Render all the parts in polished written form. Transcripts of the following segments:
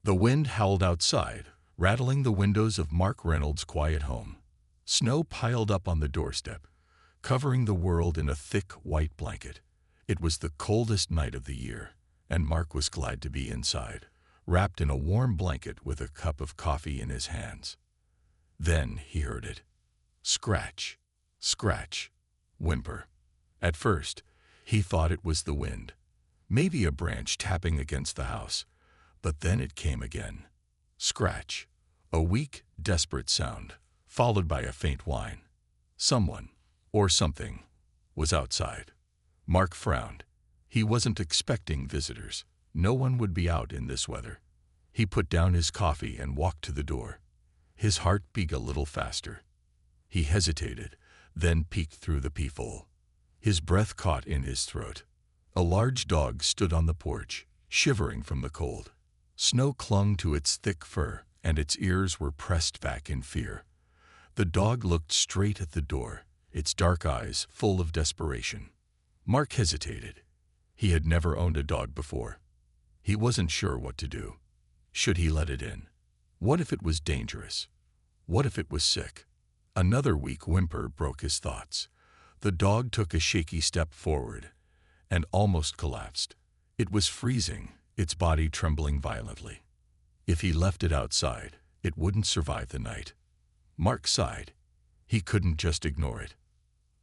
The wind howled outside, rattling the windows of Mark Reynolds' quiet home. Snow piled up on the doorstep, covering the world in a thick white blanket. It was the coldest night of the year, and Mark was glad to be inside, wrapped in a warm blanket with a cup of coffee in his hands. Then he heard it. Scratch, scratch, whimper. At first, he thought it was the wind, maybe a branch tapping against the house, but then it came again. Scratch, a weak, desperate sound, followed by a faint whine. Someone, or something, was outside. Mark frowned. He wasn't expecting visitors. No one would be out in this weather. He put down his coffee and walked to the door. His heart beat a little faster. He hesitated, then peeked through the peephole. His breath caught in his throat. A large dog stood on the porch, shivering from the cold. Snow clung to its thick fur, and its ears were pressed back in fear. The dog looked straight at the door, its dark eyes full of desperation. Mark hesitated. He had never owned a dog before. He wasn't sure what to do. Should he let it in? What if it was dangerous? What if it was sick? Another weak whimper broke his thoughts. The dog took a shaky step forward and almost collapsed. It was freezing, its body trembling violently. If he left it outside, it wouldn't survive the night. Mark sighed. He couldn't just ignore it.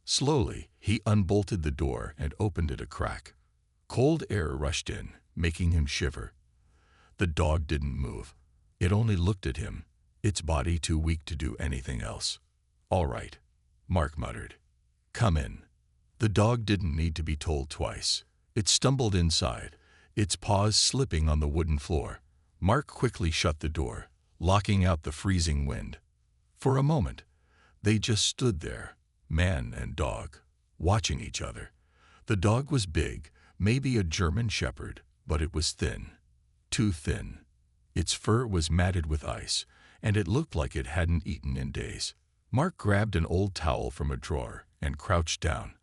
Slowly, he unbolted the door and opened it a crack. Cold air rushed in, making him shiver. The dog didn't move. It only looked at him, its body too weak to do anything else. "All right," Mark muttered. "Come in." The dog didn't need to be told twice. It stumbled inside, its paws slipping on the wooden floor. Mark quickly shut the door, locking out the freezing wind. For a moment, they just stood there, man and dog, watching each other. The dog was big, maybe a German shepherd, but it was thin. Too thin. Its fur was matted with ice, and it looked like it hadn't eaten in days. Mark grabbed an old towel from a drawer and crouched down.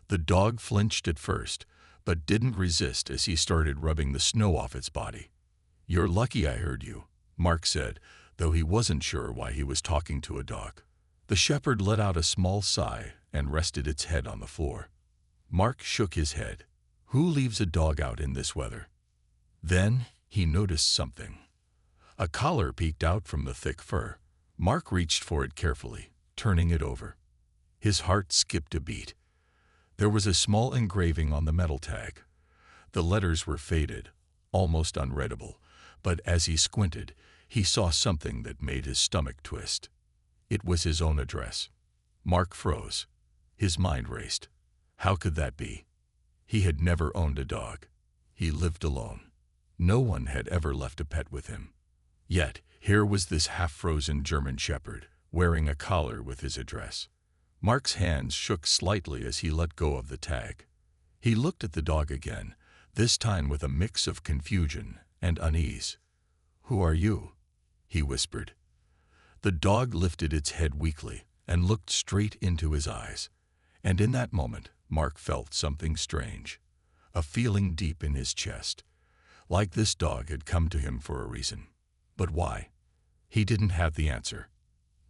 The dog flinched at first, but didn't resist as he started rubbing the snow off its body. "You're lucky I heard you," Mark said, though he wasn't sure why he was talking to a dog. The shepherd let out a small sigh and rested its head on the floor. Mark shook his head. Who leaves a dog out in this weather? Then he noticed something. A collar peeked out from the thick fur. Mark reached for it carefully, turning it over. His heart skipped a beat. There was a small engraving on the metal tag. The letters were faded, almost unreadable, but as he squinted, he saw something that made his stomach twist. It was his own address. Mark froze. His mind raced. How could that be? He had never owned a dog. He lived alone. No one had ever left a pet with him. Yet, here was this half-frozen German shepherd, wearing a collar with his address. Mark's hands shook slightly as he let go of the tag. He looked at the dog again, this time with a mix of confusion and unease. "Who are you?" he whispered. The dog lifted its head weakly and looked straight into his eyes. And in that moment, Mark felt something strange, a feeling deep in his chest, like this dog had come to him for a reason. But why? He didn't have the answer.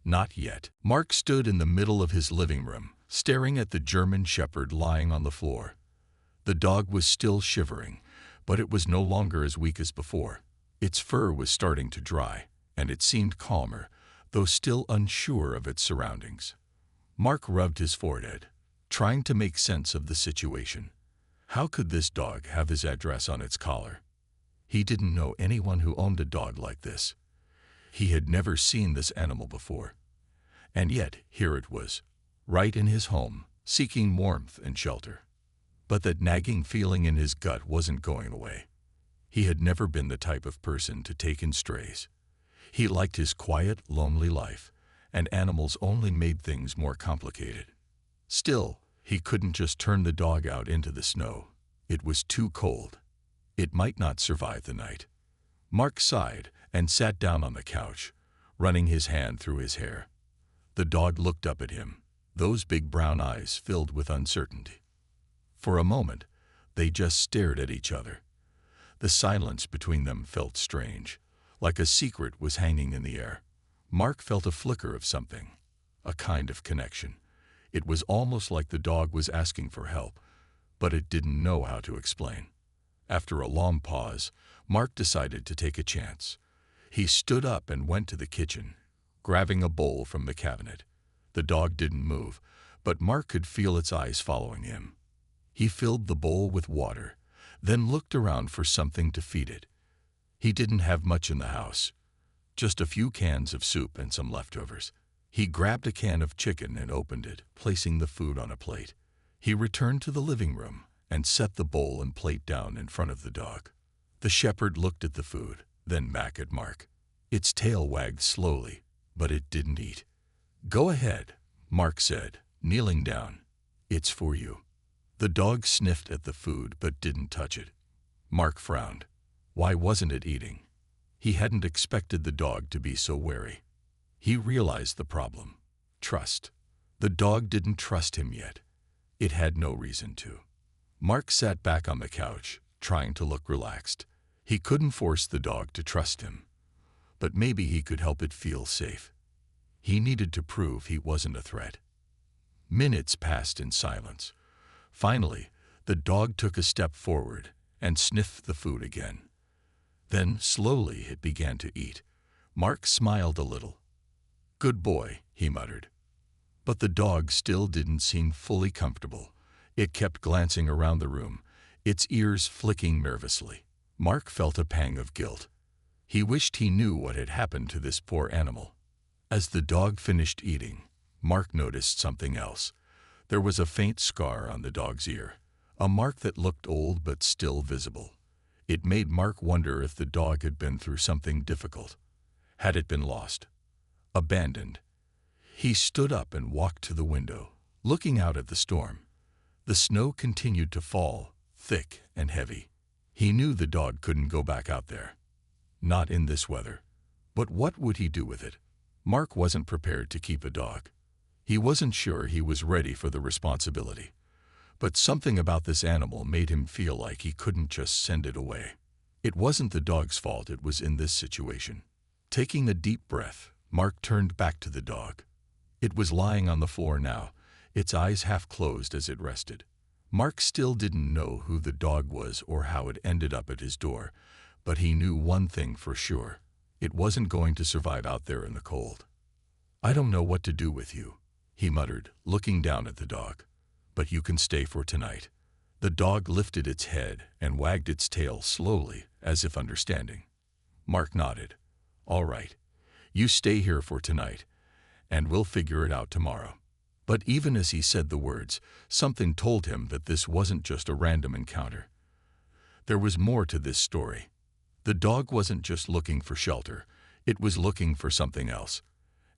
Not yet. Mark stood in the middle of his living room, staring at the German shepherd lying on the floor. The dog was still shivering, but it was no longer as weak as before. Its fur was starting to dry, and it seemed calmer, though still unsure of its surroundings. Mark rubbed his forehead, trying to make sense of the situation. How could this dog have his address on its collar? He didn't know anyone who owned a dog like this. He had never seen this animal before. And yet, here it was, right in his home, seeking warmth and shelter. But that nagging feeling in his gut wasn't going away. He had never been the type of person to take in strays. He liked his quiet, lonely life, and animals only made things more complicated. Still, he couldn't just turn the dog out into the snow. It was too cold. It might not survive the night. Mark sighed and sat down on the couch, running his hand through his hair. The dog looked up at him, those big brown eyes filled with uncertainty. For a moment, they just stared at each other. The silence between them felt strange, like a secret was hanging in the air. Mark felt a flicker of something, a kind of connection. It was almost like the dog was asking for help, but it didn't know how to explain. After a long pause, Mark decided to take a chance. He stood up and went to the kitchen, grabbing a bowl from the cabinet. The dog didn't move, but Mark could feel its eyes following him. He filled the bowl with water, then looked around for something to feed it. He didn't have much in the house, just a few cans of soup and some leftovers. He grabbed a can of chicken and opened it, placing the food on a plate. He returned to the living room and set the bowl and plate down in front of the dog. The shepherd looked at the food, then back at Mark. Its tail wagged slowly, but it didn't eat. "Go ahead," Mark said, kneeling down. "It's for you." The dog sniffed at the food but didn't touch it. Mark frowned. Why wasn't it eating? He hadn't expected the dog to be so wary. He realized the problem. Trust. The dog didn't trust him yet. It had no reason to. Mark sat back on the couch, trying to look relaxed. He couldn't force the dog to trust him, but maybe he could help it feel safe. He needed to prove he wasn't a threat. Minutes passed in silence. Finally, the dog took a step forward and sniffed the food again. Then, slowly, it began to eat. Mark smiled a little. "Good boy," he muttered. But the dog still didn't seem fully comfortable. It kept glancing around the room, its ears flicking nervously. Mark felt a pang of guilt. He wished he knew what had happened to this poor animal. As the dog finished eating, Mark noticed something else. There was a faint scar on the dog's ear, a mark that looked old but still visible. It made Mark wonder if the dog had been through something difficult. Had it been lost? Abandoned? He stood up and walked to the window, looking out at the storm. The snow continued to fall, thick and heavy. He knew the dog couldn't go back out there. Not in this weather. But what would he do with it? Mark wasn't prepared to keep a dog. He wasn't sure he was ready for the responsibility. But something about this animal made him feel like he couldn't just send it away. It wasn't the dog's fault it was in this situation. Taking a deep breath, Mark turned back to the dog. It was lying on the floor now, its eyes half closed as it rested. Mark still didn't know who the dog was or how it ended up at his door, but he knew one thing for sure. It wasn't going to survive out there in the cold. "I don't know what to do with you," he muttered, looking down at the dog. "But you can stay for tonight." The dog lifted its head and wagged its tail slowly, as if understanding. Mark nodded. "All right. You stay here for tonight, and we'll figure it out tomorrow." But even as he said the words, something told him that this wasn't just a random encounter. There was more to this story. The dog wasn't just looking for shelter, it was looking for something else.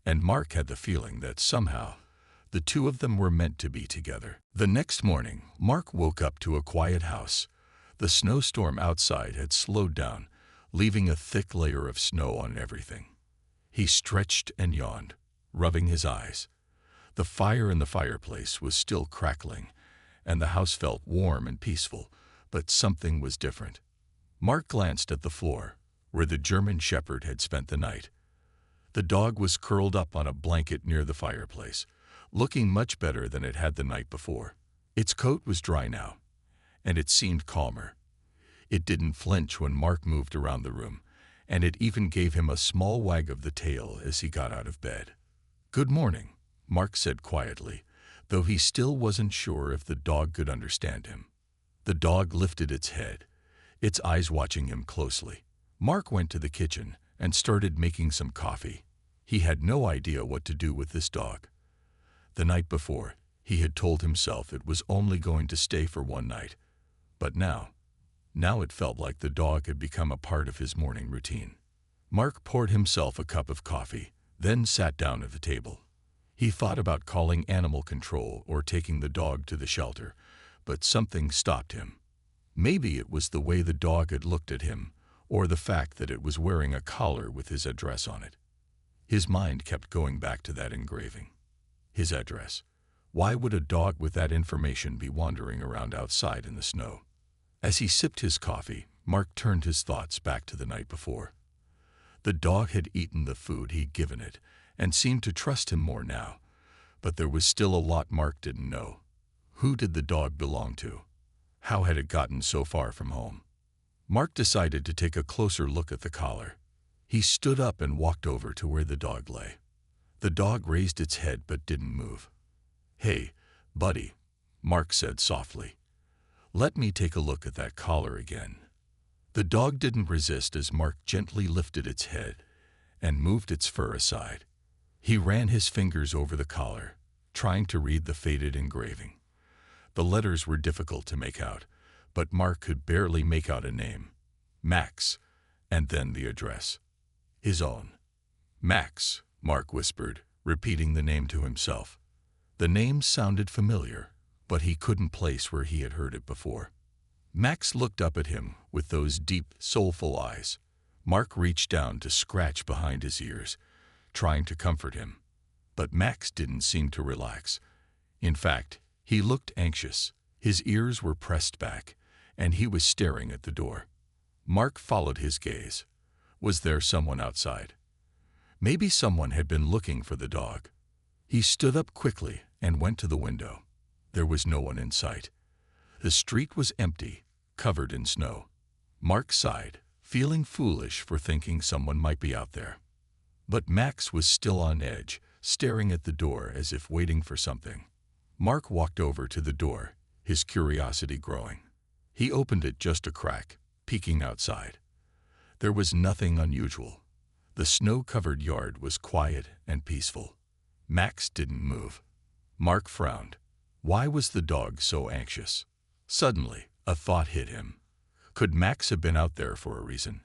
And Mark had the feeling that somehow, the two of them were meant to be together. The next morning, Mark woke up to a quiet house. The snowstorm outside had slowed down, leaving a thick layer of snow on everything. He stretched and yawned, rubbing his eyes. The fire in the fireplace was still crackling, and the house felt warm and peaceful, but something was different. Mark glanced at the floor, where the German shepherd had spent the night. The dog was curled up on a blanket near the fireplace, looking much better than it had the night before. Its coat was dry now, and it seemed calmer. It didn't flinch when Mark moved around the room, and it even gave him a small wag of the tail as he got out of bed. "Good morning," Mark said quietly, though he still wasn't sure if the dog could understand him. The dog lifted its head, its eyes watching him closely. Mark went to the kitchen and started making some coffee. He had no idea what to do with this dog. The night before, he had told himself it was only going to stay for one night. But now it felt like the dog had become a part of his morning routine. Mark poured himself a cup of coffee, then sat down at the table. He thought about calling animal control or taking the dog to the shelter, but something stopped him. Maybe it was the way the dog had looked at him, or the fact that it was wearing a collar with his address on it. His mind kept going back to that engraving. His address. Why would a dog with that information be wandering around outside in the snow? As he sipped his coffee, Mark turned his thoughts back to the night before. The dog had eaten the food he'd given it and seemed to trust him more now, but there was still a lot Mark didn't know. Who did the dog belong to? How had it gotten so far from home? Mark decided to take a closer look at the collar. He stood up and walked over to where the dog lay. The dog raised its head but didn't move. "Hey, buddy," Mark said softly. "Let me take a look at that collar again." The dog didn't resist as Mark gently lifted its head and moved its fur aside. He ran his fingers over the collar, trying to read the faded engraving. The letters were difficult to make out, but Mark could barely make out a name. Max, and then the address. His own. "Max," Mark whispered, repeating the name to himself. The name sounded familiar, but he couldn't place where he had heard it before. Max looked up at him with those deep, soulful eyes. Mark reached down to scratch behind his ears, trying to comfort him. But Max didn't seem to relax. In fact, he looked anxious. His ears were pressed back, and he was staring at the door. Mark followed his gaze. Was there someone outside? Maybe someone had been looking for the dog. He stood up quickly and went to the window. There was no one in sight. The street was empty, covered in snow. Mark sighed, feeling foolish for thinking someone might be out there. But Max was still on edge, staring at the door as if waiting for something. Mark walked over to the door, his curiosity growing. He opened it just a crack, peeking outside. There was nothing unusual. The snow-covered yard was quiet and peaceful. Max didn't move. Mark frowned. Why was the dog so anxious? Suddenly, a thought hit him. Could Max have been out there for a reason?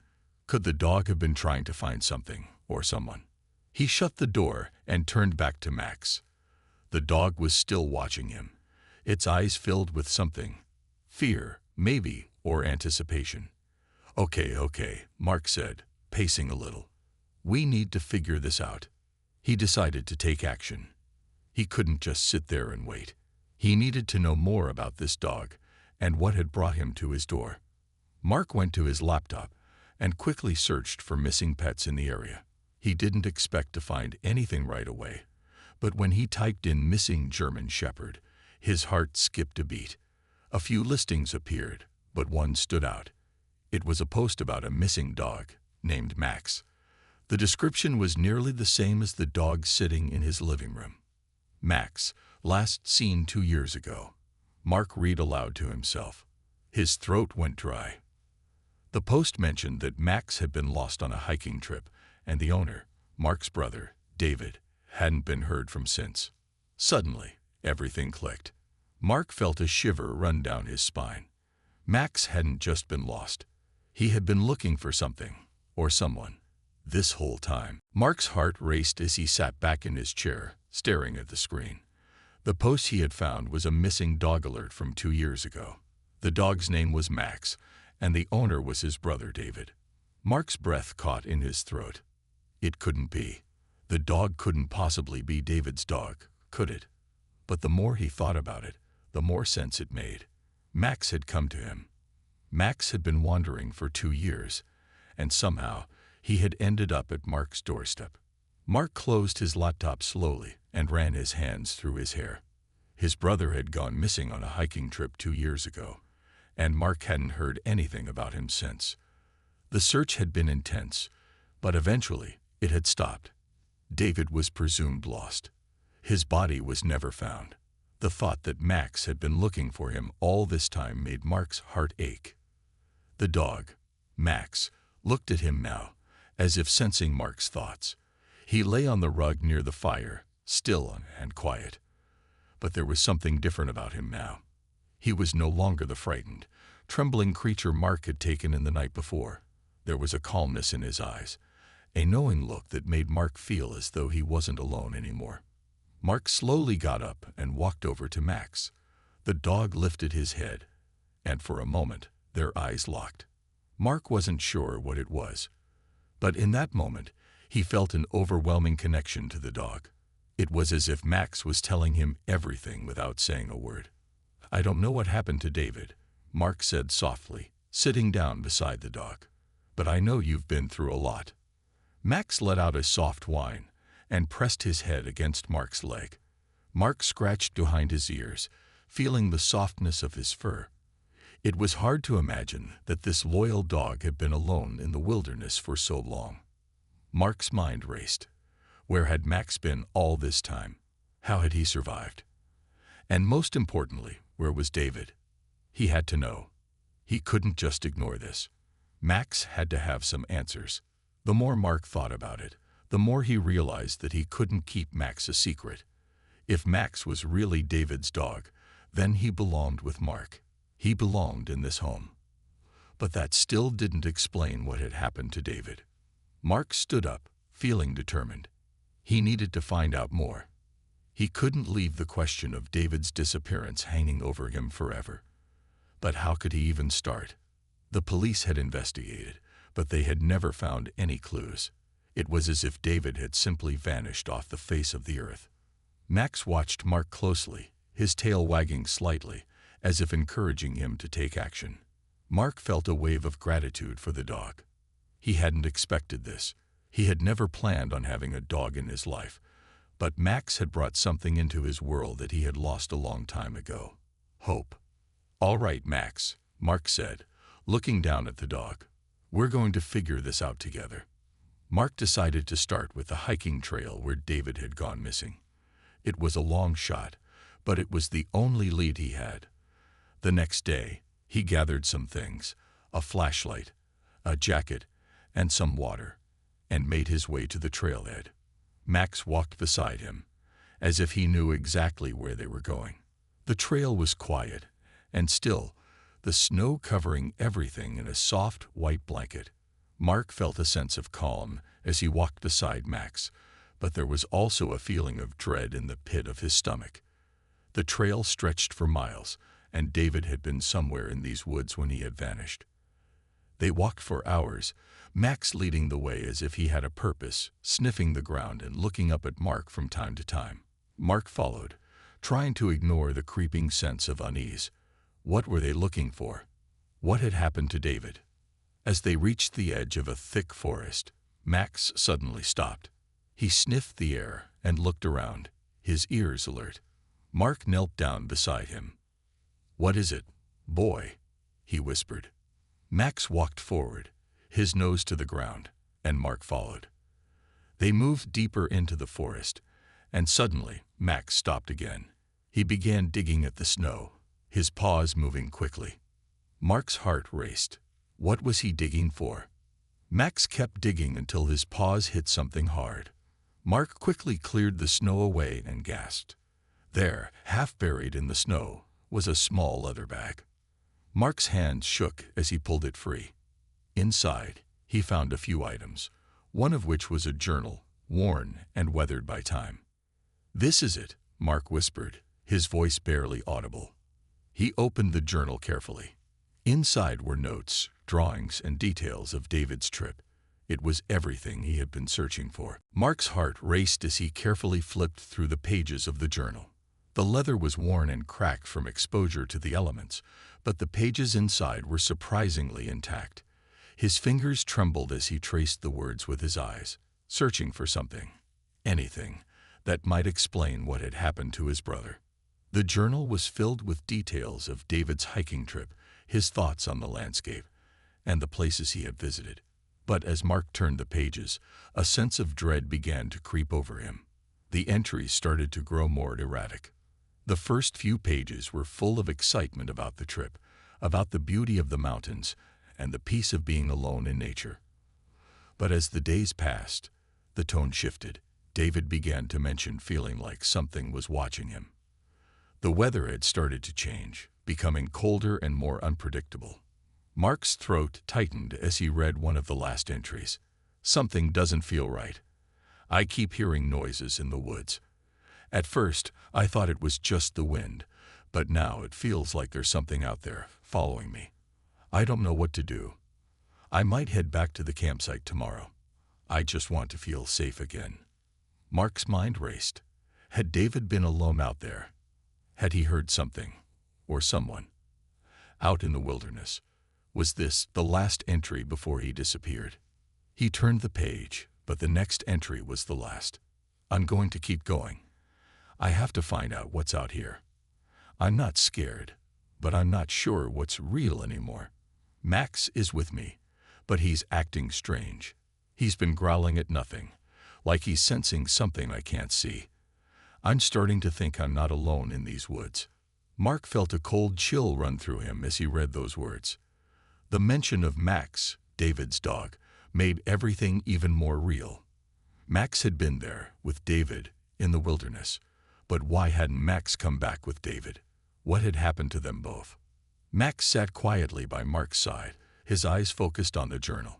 Could the dog have been trying to find something or someone? He shut the door and turned back to Max. The dog was still watching him, its eyes filled with something. Fear, maybe, or anticipation. Okay, Mark said, pacing a little. We need to figure this out. He decided to take action. He couldn't just sit there and wait. He needed to know more about this dog and what had brought him to his door. Mark went to his laptop and quickly searched for missing pets in the area. He didn't expect to find anything right away, but when he typed in "missing German Shepherd," his heart skipped a beat. A few listings appeared, but one stood out. It was a post about a missing dog named Max. The description was nearly the same as the dog sitting in his living room. Max, last seen 2 years ago. Mark read aloud to himself. His throat went dry. The post mentioned that Max had been lost on a hiking trip, and the owner, Mark's brother, David, hadn't been heard from since. Suddenly, everything clicked. Mark felt a shiver run down his spine. Max hadn't just been lost. He had been looking for something, or someone, this whole time. Mark's heart raced as he sat back in his chair, staring at the screen. The post he had found was a missing dog alert from 2 years ago. The dog's name was Max, and the owner was his brother David. Mark's breath caught in his throat. It couldn't be. The dog couldn't possibly be David's dog, could it? But the more he thought about it, the more sense it made. Max had come to him. Max had been wandering for 2 years, and somehow he had ended up at Mark's doorstep. Mark closed his laptop slowly and ran his hands through his hair. His brother had gone missing on a hiking trip 2 years ago, and Mark hadn't heard anything about him since. The search had been intense, but eventually it had stopped. David was presumed lost. His body was never found. The thought that Max had been looking for him all this time made Mark's heart ache. The dog, Max, looked at him now, as if sensing Mark's thoughts. He lay on the rug near the fire, still and quiet. But there was something different about him now. He was no longer the frightened, trembling creature Mark had taken in the night before. There was a calmness in his eyes, a knowing look that made Mark feel as though he wasn't alone anymore. Mark slowly got up and walked over to Max. The dog lifted his head, and for a moment their eyes locked. Mark wasn't sure what it was, but in that moment he felt an overwhelming connection to the dog. It was as if Max was telling him everything without saying a word. "I don't know what happened to David," Mark said softly, sitting down beside the dog. "But I know you've been through a lot." Max let out a soft whine and pressed his head against Mark's leg. Mark scratched behind his ears, feeling the softness of his fur. It was hard to imagine that this loyal dog had been alone in the wilderness for so long. Mark's mind raced. Where had Max been all this time? How had he survived? And most importantly, where was David? He had to know. He couldn't just ignore this. Max had to have some answers. The more Mark thought about it, the more he realized that he couldn't keep Max a secret. If Max was really David's dog, then he belonged with Mark. He belonged in this home. But that still didn't explain what had happened to David. Mark stood up, feeling determined. He needed to find out more. He couldn't leave the question of David's disappearance hanging over him forever. But how could he even start? The police had investigated, but they had never found any clues. It was as if David had simply vanished off the face of the earth. Max watched Mark closely, his tail wagging slightly, as if encouraging him to take action. Mark felt a wave of gratitude for the dog. He hadn't expected this. He had never planned on having a dog in his life, but Max had brought something into his world that he had lost a long time ago. Hope. "All right, Max," Mark said, looking down at the dog. "We're going to figure this out together." Mark decided to start with the hiking trail where David had gone missing. It was a long shot, but it was the only lead he had. The next day, he gathered some things, a flashlight, a jacket, and some water, and made his way to the trailhead. Max walked beside him, as if he knew exactly where they were going. The trail was quiet and still, the snow covering everything in a soft white blanket. Mark felt a sense of calm as he walked beside Max, but there was also a feeling of dread in the pit of his stomach. The trail stretched for miles, and David had been somewhere in these woods when he had vanished. They walked for hours, Max leading the way as if he had a purpose, sniffing the ground and looking up at Mark from time to time. Mark followed, trying to ignore the creeping sense of unease. What were they looking for? What had happened to David? As they reached the edge of a thick forest, Max suddenly stopped. He sniffed the air and looked around, his ears alert. Mark knelt down beside him. "What is it, boy?" he whispered. Max walked forward, his nose to the ground, and Mark followed. They moved deeper into the forest, and suddenly Max stopped again. He began digging at the snow, his paws moving quickly. Mark's heart raced. What was he digging for? Max kept digging until his paws hit something hard. Mark quickly cleared the snow away and gasped. There, half buried in the snow, was a small leather bag. Mark's hands shook as he pulled it free. Inside, he found a few items, one of which was a journal, worn and weathered by time. "This is it," Mark whispered, his voice barely audible. He opened the journal carefully. Inside were notes, drawings, and details of David's trip. It was everything he had been searching for. Mark's heart raced as he carefully flipped through the pages of the journal. The leather was worn and cracked from exposure to the elements, but the pages inside were surprisingly intact. His fingers trembled as he traced the words with his eyes, searching for something, anything, that might explain what had happened to his brother. The journal was filled with details of David's hiking trip, his thoughts on the landscape, and the places he had visited. But as Mark turned the pages, a sense of dread began to creep over him. The entries started to grow more erratic. The first few pages were full of excitement about the trip, about the beauty of the mountains, and the peace of being alone in nature. But as the days passed, the tone shifted. David began to mention feeling like something was watching him. The weather had started to change, becoming colder and more unpredictable. Mark's throat tightened as he read one of the last entries. "Something doesn't feel right. I keep hearing noises in the woods. At first, I thought it was just the wind, but now it feels like there's something out there following me. I don't know what to do. I might head back to the campsite tomorrow. I just want to feel safe again." Mark's mind raced. Had David been alone out there? Had he heard something, or someone? Out in the wilderness. Was this the last entry before he disappeared? He turned the page, But the next entry was the last. I'm going to keep going. I have to find out what's out here. I'm not scared, but I'm not sure what's real anymore. Max is with me, but he's acting strange. He's been growling at nothing, like he's sensing something I can't see. I'm starting to think I'm not alone in these woods. Mark felt a cold chill run through him as he read those words. The mention of Max, David's dog, made everything even more real. Max had been there with David in the wilderness, but why hadn't Max come back with David? What had happened to them both? Max sat quietly by Mark's side, his eyes focused on the journal.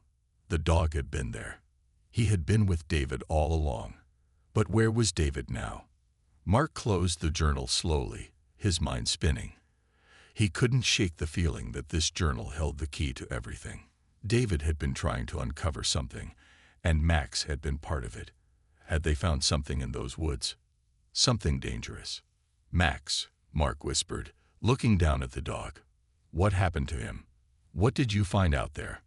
The dog had been there. He had been with David all along. But where was David now? Mark closed the journal slowly, his mind spinning. He couldn't shake the feeling that this journal held the key to everything. David had been trying to uncover something, and Max had been part of it. Had they found something in those woods? Something dangerous. Max, Mark whispered, looking down at the dog. What happened to him? What did you find out there?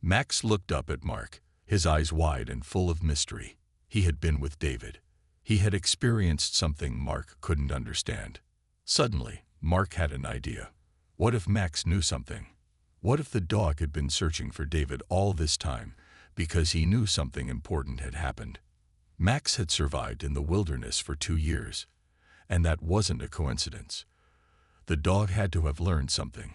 Max looked up at Mark, his eyes wide and full of mystery. He had been with David. He had experienced something Mark couldn't understand. Suddenly, Mark had an idea. What if Max knew something? What if the dog had been searching for David all this time because he knew something important had happened? Max had survived in the wilderness for 2 years, and that wasn't a coincidence. The dog had to have learned something,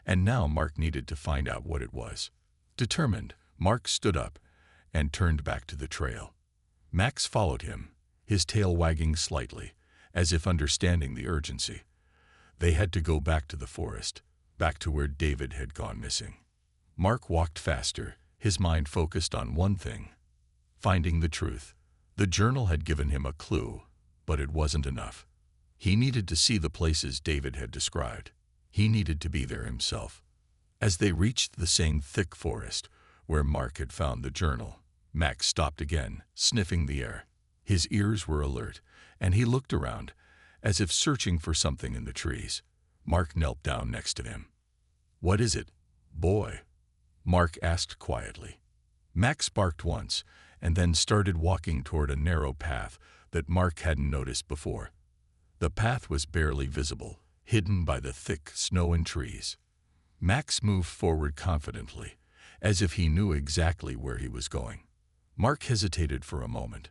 and now Mark needed to find out what it was. Determined, Mark stood up and turned back to the trail. Max followed him, his tail wagging slightly, as if understanding the urgency. They had to go back to the forest, back to where David had gone missing. Mark walked faster, his mind focused on one thing: finding the truth. The journal had given him a clue, but it wasn't enough. He needed to see the places David had described. He needed to be there himself. As they reached the same thick forest where Mark had found the journal, Max stopped again, sniffing the air. His ears were alert, and he looked around, as if searching for something in the trees. Mark knelt down next to him. "What is it, boy?" Mark asked quietly. Max barked once, and then started walking toward a narrow path that Mark hadn't noticed before. The path was barely visible, hidden by the thick snow and trees. Max moved forward confidently, as if he knew exactly where he was going. Mark hesitated for a moment,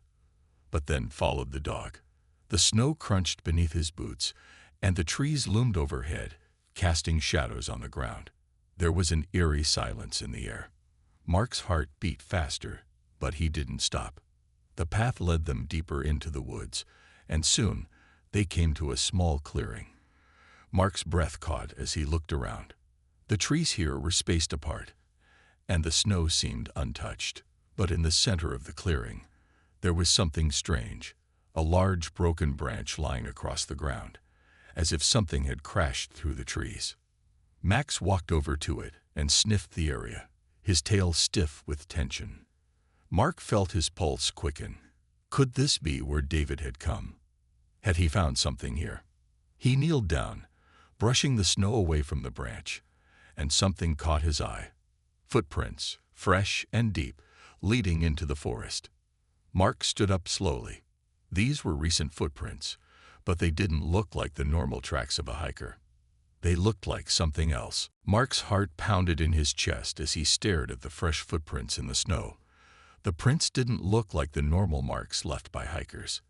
but then followed the dog. The snow crunched beneath his boots, and the trees loomed overhead, casting shadows on the ground. There was an eerie silence in the air. Mark's heart beat faster, but he didn't stop. The path led them deeper into the woods, and soon they came to a small clearing. Mark's breath caught as he looked around. The trees here were spaced apart, and the snow seemed untouched. But in the center of the clearing, there was something strange, a large broken branch lying across the ground, as if something had crashed through the trees. Max walked over to it and sniffed the area, his tail stiff with tension. Mark felt his pulse quicken. Could this be where David had come? Had he found something here? He kneeled down, brushing the snow away from the branch, and something caught his eye. Footprints, fresh and deep, leading into the forest. Mark stood up slowly. These were recent footprints, but they didn't look like the normal tracks of a hiker. They looked like something else. Mark's heart pounded in his chest as he stared at the fresh footprints in the snow. The prints didn't look like the normal marks left by hikers.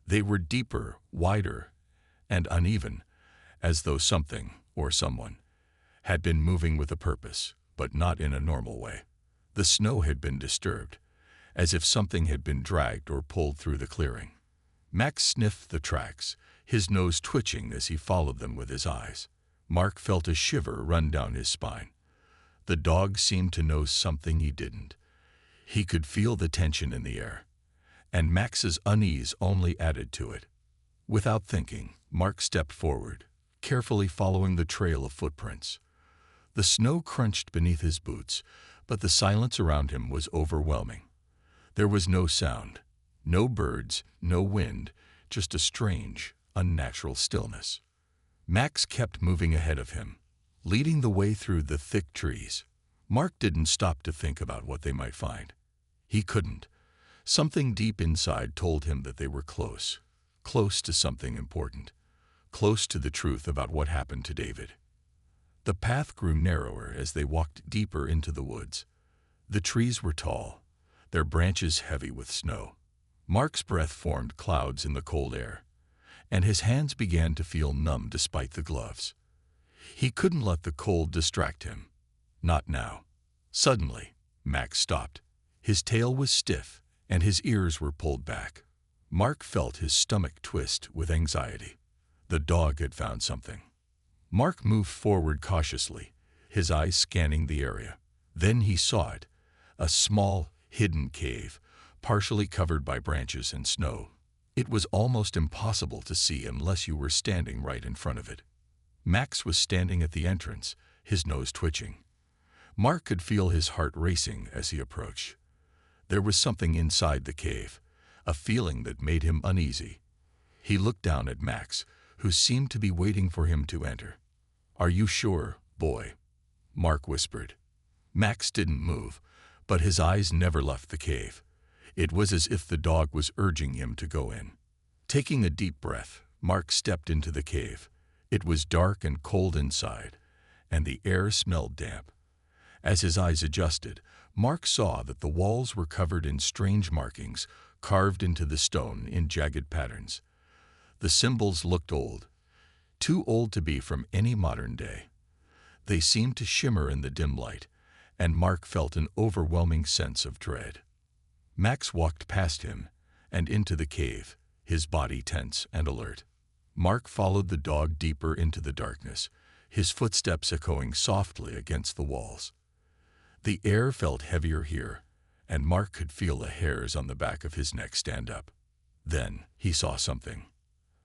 They were deeper, wider, and uneven, as though something, or someone, had been moving with a purpose, but not in a normal way. The snow had been disturbed, as if something had been dragged or pulled through the clearing. Max sniffed the tracks, his nose twitching as he followed them with his eyes. Mark felt a shiver run down his spine. The dog seemed to know something he didn't. He could feel the tension in the air, and Max's unease only added to it. Without thinking, Mark stepped forward, carefully following the trail of footprints. The snow crunched beneath his boots, but the silence around him was overwhelming. There was no sound, no birds, no wind, just a strange, unnatural stillness. Max kept moving ahead of him, leading the way through the thick trees. Mark didn't stop to think about what they might find. He couldn't. Something deep inside told him that they were close. Close to something important. Close to the truth about what happened to David. The path grew narrower as they walked deeper into the woods. The trees were tall, their branches heavy with snow. Mark's breath formed clouds in the cold air, and his hands began to feel numb despite the gloves. He couldn't let the cold distract him. Not now. Suddenly, Max stopped. His tail was stiff, and his ears were pulled back. Mark felt his stomach twist with anxiety. The dog had found something. Mark moved forward cautiously, his eyes scanning the area. Then he saw it, a small, hidden cave, partially covered by branches and snow. It was almost impossible to see unless you were standing right in front of it. Max was standing at the entrance, his nose twitching. Mark could feel his heart racing as he approached. There was something inside the cave, a feeling that made him uneasy. He looked down at Max, who seemed to be waiting for him to enter. "Are you sure, boy?" Mark whispered. Max didn't move, but his eyes never left the cave. It was as if the dog was urging him to go in. Taking a deep breath, Mark stepped into the cave. It was dark and cold inside, and the air smelled damp. As his eyes adjusted, Mark saw that the walls were covered in strange markings, carved into the stone in jagged patterns. The symbols looked old, too old to be from any modern day. They seemed to shimmer in the dim light, and Mark felt an overwhelming sense of dread. Max walked past him and into the cave, his body tense and alert. Mark followed the dog deeper into the darkness, his footsteps echoing softly against the walls. The air felt heavier here, and Mark could feel the hairs on the back of his neck stand up. Then he saw something.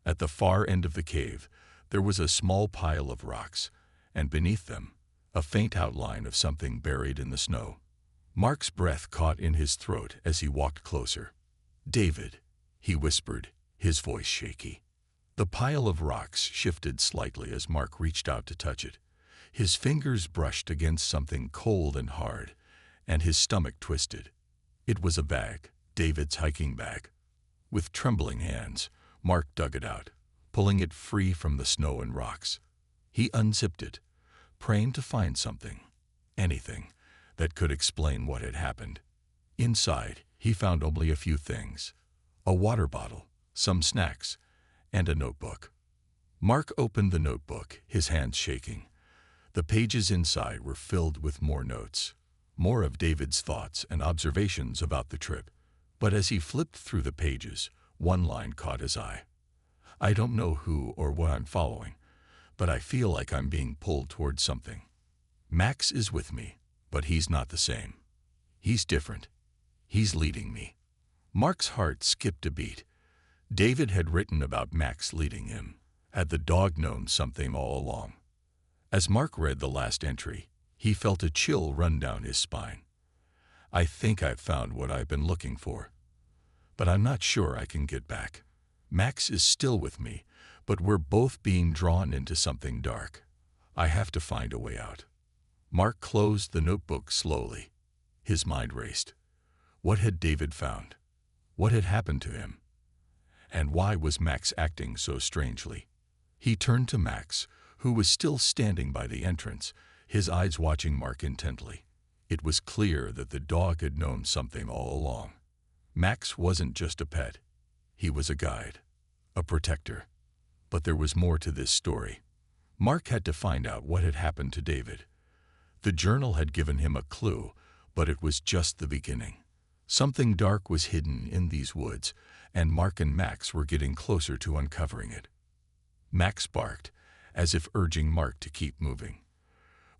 At the far end of the cave, there was a small pile of rocks, and beneath them, a faint outline of something buried in the snow. Mark's breath caught in his throat as he walked closer. "David," he whispered, his voice shaky. The pile of rocks shifted slightly as Mark reached out to touch it. His fingers brushed against something cold and hard, and his stomach twisted. It was a bag, David's hiking bag. With trembling hands, Mark dug it out, pulling it free from the snow and rocks. He unzipped it, praying to find something, anything, that could explain what had happened. Inside, he found only a few things: a water bottle, some snacks, and a notebook. Mark opened the notebook, his hands shaking. The pages inside were filled with more notes, more of David's thoughts and observations about the trip. But as he flipped through the pages, one line caught his eye. "I don't know who or what I'm following, but I feel like I'm being pulled towards something. Max is with me, but he's not the same. He's different. He's leading me." Mark's heart skipped a beat. David had written about Max leading him. Had the dog known something all along? As Mark read the last entry, he felt a chill run down his spine. "I think I've found what I've been looking for, but I'm not sure I can get back. Max is still with me, but we're both being drawn into something dark. I have to find a way out." Mark closed the notebook slowly. His mind raced. What had David found? What had happened to him? And why was Max acting so strangely? He turned to Max, who was still standing by the entrance, his eyes watching Mark intently. It was clear that the dog had known something all along. Max wasn't just a pet. He was a guide, a protector. But there was more to this story. Mark had to find out what had happened to David. The journal had given him a clue, but it was just the beginning. Something dark was hidden in these woods, and Mark and Max were getting closer to uncovering it. Max barked, as if urging Mark to keep moving.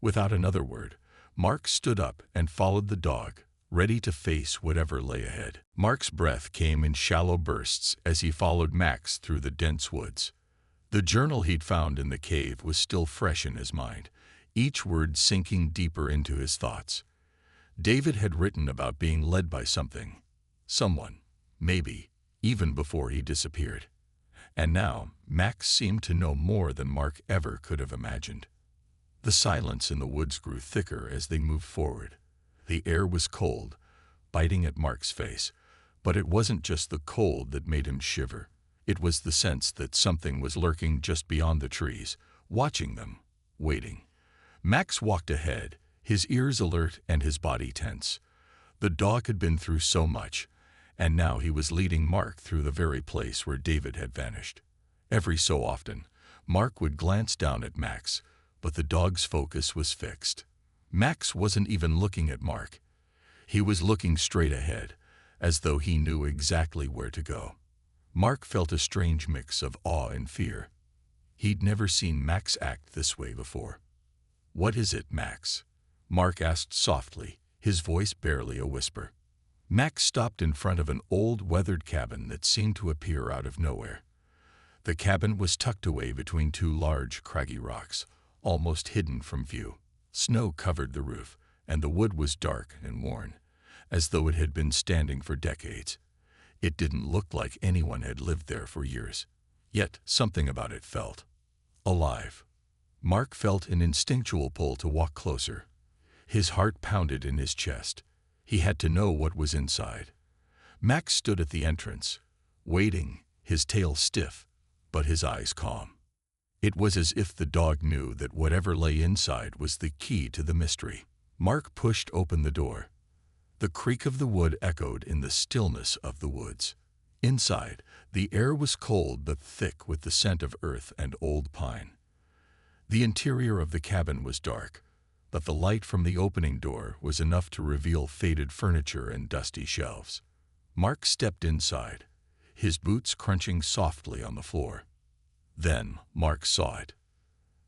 Without another word, Mark stood up and followed the dog, ready to face whatever lay ahead. Mark's breath came in shallow bursts as he followed Max through the dense woods. The journal he'd found in the cave was still fresh in his mind, each word sinking deeper into his thoughts. David had written about being led by something, someone, maybe, even before he disappeared. And now, Max seemed to know more than Mark ever could have imagined. The silence in the woods grew thicker as they moved forward. The air was cold, biting at Mark's face. But it wasn't just the cold that made him shiver. It was the sense that something was lurking just beyond the trees, watching them, waiting. Max walked ahead, his ears alert and his body tense. The dog had been through so much, and now he was leading Mark through the very place where David had vanished. Every so often, Mark would glance down at Max, but the dog's focus was fixed. Max wasn't even looking at Mark. He was looking straight ahead, as though he knew exactly where to go. Mark felt a strange mix of awe and fear. He'd never seen Max act this way before. "What is it, Max?" Mark asked softly, his voice barely a whisper. Max stopped in front of an old weathered cabin that seemed to appear out of nowhere. The cabin was tucked away between two large, craggy rocks, almost hidden from view. Snow covered the roof, and the wood was dark and worn, as though it had been standing for decades. It didn't look like anyone had lived there for years, yet something about it felt alive. Mark felt an instinctual pull to walk closer. His heart pounded in his chest. He had to know what was inside. Max stood at the entrance, waiting, his tail stiff, but his eyes calm. It was as if the dog knew that whatever lay inside was the key to the mystery. Mark pushed open the door. The creak of the wood echoed in the stillness of the woods. Inside, the air was cold but thick with the scent of earth and old pine. The interior of the cabin was dark, but the light from the opening door was enough to reveal faded furniture and dusty shelves. Mark stepped inside, his boots crunching softly on the floor. Then Mark saw it.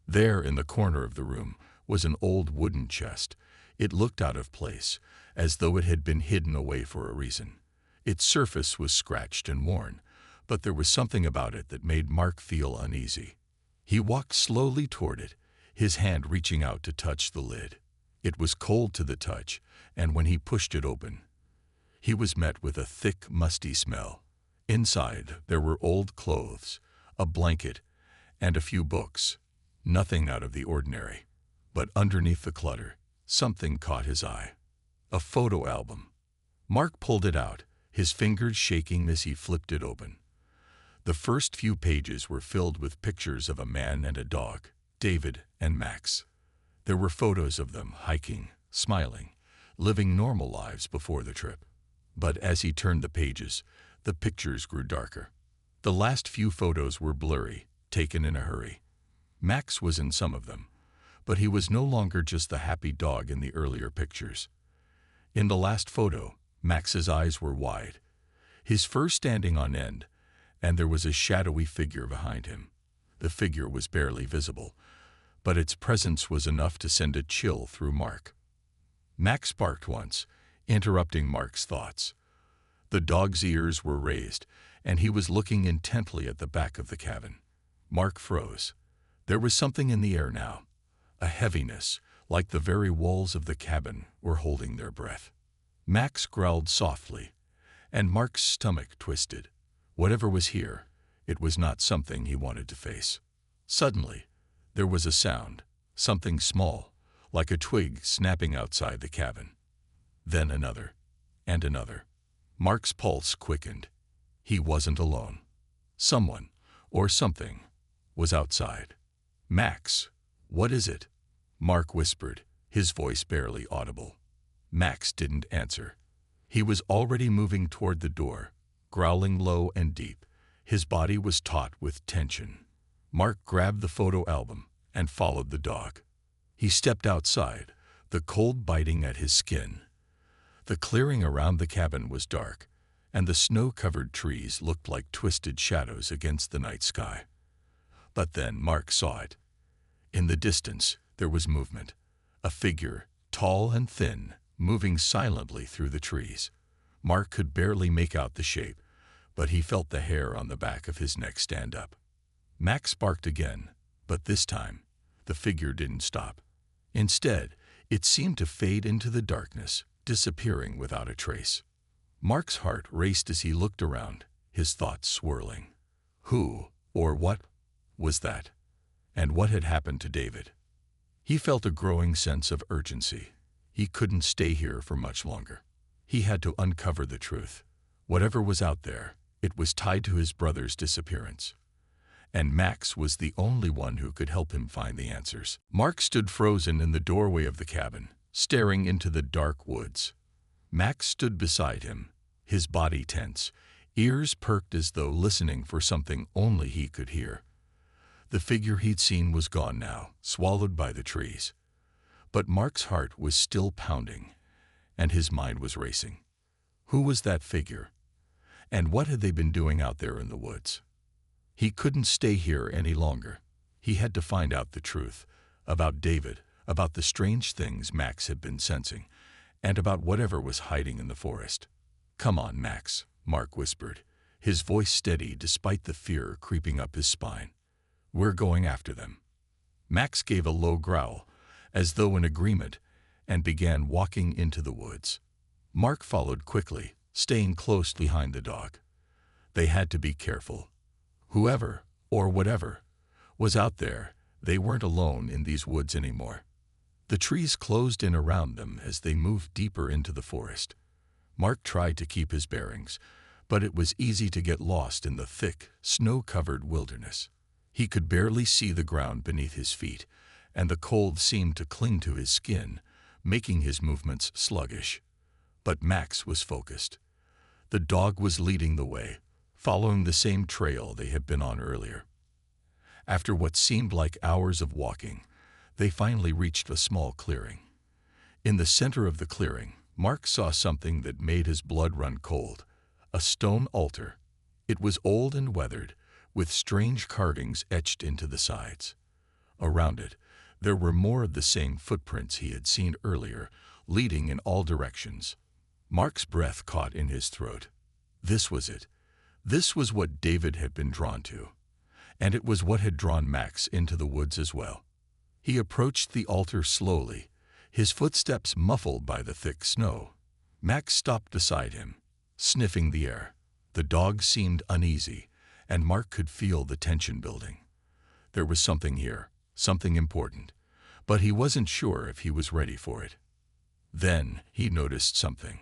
There in the corner of the room was an old wooden chest. It looked out of place, as though it had been hidden away for a reason. Its surface was scratched and worn, but there was something about it that made Mark feel uneasy. He walked slowly toward it, his hand reaching out to touch the lid. It was cold to the touch, and when he pushed it open, he was met with a thick, musty smell. Inside, there were old clothes, a blanket, and a few books. Nothing out of the ordinary. But underneath the clutter, something caught his eye. A photo album. Mark pulled it out, his fingers shaking as he flipped it open. The first few pages were filled with pictures of a man and a dog, David and Max. There were photos of them hiking, smiling, living normal lives before the trip. But as he turned the pages, the pictures grew darker. The last few photos were blurry, taken in a hurry. Max was in some of them, but he was no longer just the happy dog in the earlier pictures. In the last photo, Max's eyes were wide, his fur standing on end, and there was a shadowy figure behind him. The figure was barely visible, but its presence was enough to send a chill through Mark. Max barked once, interrupting Mark's thoughts. The dog's ears were raised, and he was looking intently at the back of the cabin. Mark froze. There was something in the air now, a heaviness, like the very walls of the cabin were holding their breath. Max growled softly, and Mark's stomach twisted. Whatever was here, it was not something he wanted to face. Suddenly, there was a sound, something small, like a twig snapping outside the cabin. Then another, and another. Mark's pulse quickened. He wasn't alone. Someone, or something, was outside. "Max, what is it?" Mark whispered, his voice barely audible. Max didn't answer. He was already moving toward the door, growling low and deep. His body was taut with tension. Mark grabbed the photo album and followed the dog. He stepped outside, the cold biting at his skin. The clearing around the cabin was dark, and the snow-covered trees looked like twisted shadows against the night sky. But then Mark saw it. In the distance, there was movement. A figure, tall and thin, moving silently through the trees. Mark could barely make out the shape, but he felt the hair on the back of his neck stand up. Max barked again, but this time, the figure didn't stop. Instead, it seemed to fade into the darkness, disappearing without a trace. Mark's heart raced as he looked around, his thoughts swirling. Who, or what, was that? And what had happened to David? He felt a growing sense of urgency. He couldn't stay here for much longer. He had to uncover the truth. Whatever was out there, it was tied to his brother's disappearance. And Max was the only one who could help him find the answers. Mark stood frozen in the doorway of the cabin, staring into the dark woods. Max stood beside him, his body tense, ears perked as though listening for something only he could hear. The figure he'd seen was gone now, swallowed by the trees. But Mark's heart was still pounding, and his mind was racing. Who was that figure? And what had they been doing out there in the woods? He couldn't stay here any longer. He had to find out the truth about David, about the strange things Max had been sensing, and about whatever was hiding in the forest. "Come on, Max," Mark whispered, his voice steady despite the fear creeping up his spine. "We're going after them." Max gave a low growl, as though in agreement, and began walking into the woods. Mark followed quickly, staying close behind the dog. They had to be careful. Whoever, or whatever, was out there, they weren't alone in these woods anymore. The trees closed in around them as they moved deeper into the forest. Mark tried to keep his bearings, but it was easy to get lost in the thick, snow-covered wilderness. He could barely see the ground beneath his feet, and the cold seemed to cling to his skin, making his movements sluggish. But Max was focused. The dog was leading the way, following the same trail they had been on earlier. After what seemed like hours of walking, they finally reached a small clearing. In the center of the clearing, Mark saw something that made his blood run cold: a stone altar. It was old and weathered, with strange carvings etched into the sides. Around it, there were more of the same footprints he had seen earlier, leading in all directions. Mark's breath caught in his throat. This was it. This was what David had been drawn to, and it was what had drawn Max into the woods as well. He approached the altar slowly, his footsteps muffled by the thick snow. Max stopped beside him, sniffing the air. The dog seemed uneasy, and Mark could feel the tension building. There was something here, something important, but he wasn't sure if he was ready for it. Then he noticed something.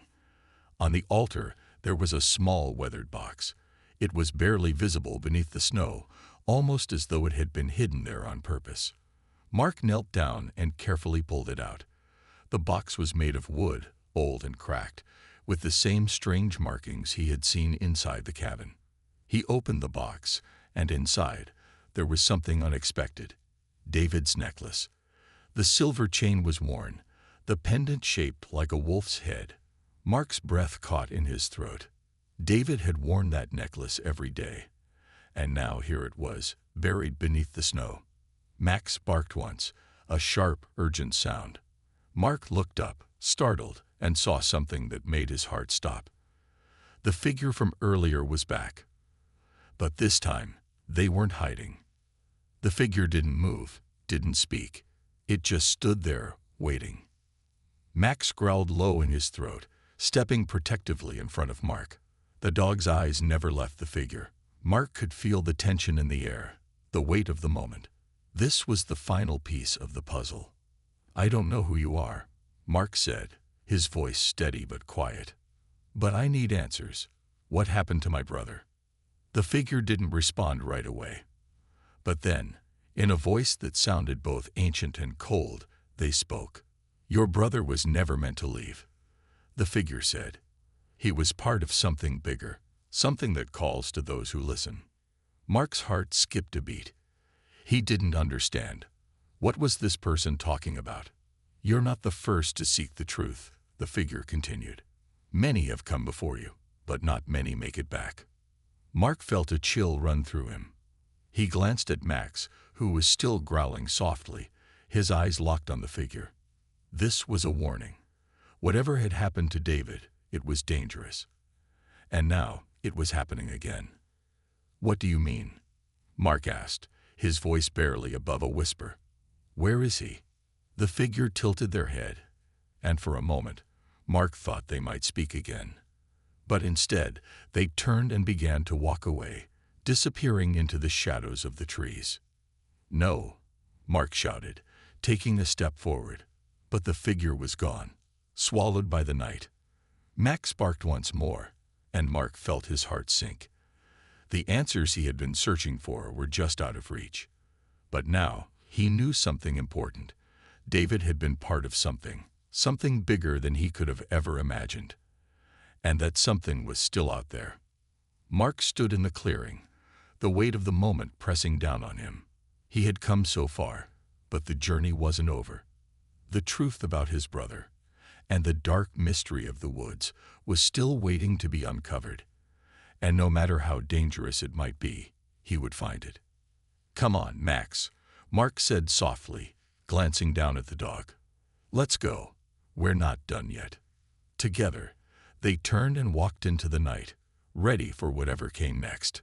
On the altar, there was a small weathered box. It was barely visible beneath the snow, almost as though it had been hidden there on purpose. Mark knelt down and carefully pulled it out. The box was made of wood, old and cracked, with the same strange markings he had seen inside the cabin. He opened the box, and inside, there was something unexpected: David's necklace. The silver chain was worn, the pendant shaped like a wolf's head. Mark's breath caught in his throat. David had worn that necklace every day, and now here it was, buried beneath the snow. Max barked once, a sharp, urgent sound. Mark looked up, startled, and saw something that made his heart stop. The figure from earlier was back. But this time, they weren't hiding. The figure didn't move, didn't speak. It just stood there, waiting. Max growled low in his throat, stepping protectively in front of Mark. The dog's eyes never left the figure. Mark could feel the tension in the air, the weight of the moment. This was the final piece of the puzzle. "I don't know who you are," Mark said, his voice steady but quiet. "But I need answers. What happened to my brother?" The figure didn't respond right away. But then, in a voice that sounded both ancient and cold, they spoke. "Your brother was never meant to leave," the figure said. "He was part of something bigger, something that calls to those who listen." Mark's heart skipped a beat. He didn't understand. What was this person talking about? "You're not the first to seek the truth," the figure continued. "Many have come before you, but not many make it back." Mark felt a chill run through him. He glanced at Max, who was still growling softly, his eyes locked on the figure. This was a warning. Whatever had happened to David, it was dangerous. And now it was happening again. "What do you mean?" Mark asked, his voice barely above a whisper. "Where is he?" The figure tilted their head, and for a moment, Mark thought they might speak again. But instead, they turned and began to walk away, disappearing into the shadows of the trees. "No," Mark shouted, taking a step forward. But the figure was gone, swallowed by the night. Max barked once more, and Mark felt his heart sink. The answers he had been searching for were just out of reach. But now, he knew something important. David had been part of something bigger than he could have ever imagined. And that something was still out there. Mark stood in the clearing, the weight of the moment pressing down on him. He had come so far, but the journey wasn't over. The truth about his brother, and the dark mystery of the woods, was still waiting to be uncovered. And no matter how dangerous it might be, he would find it. "Come on, Max," Mark said softly, glancing down at the dog. "Let's go. We're not done yet." Together, they turned and walked into the night, ready for whatever came next.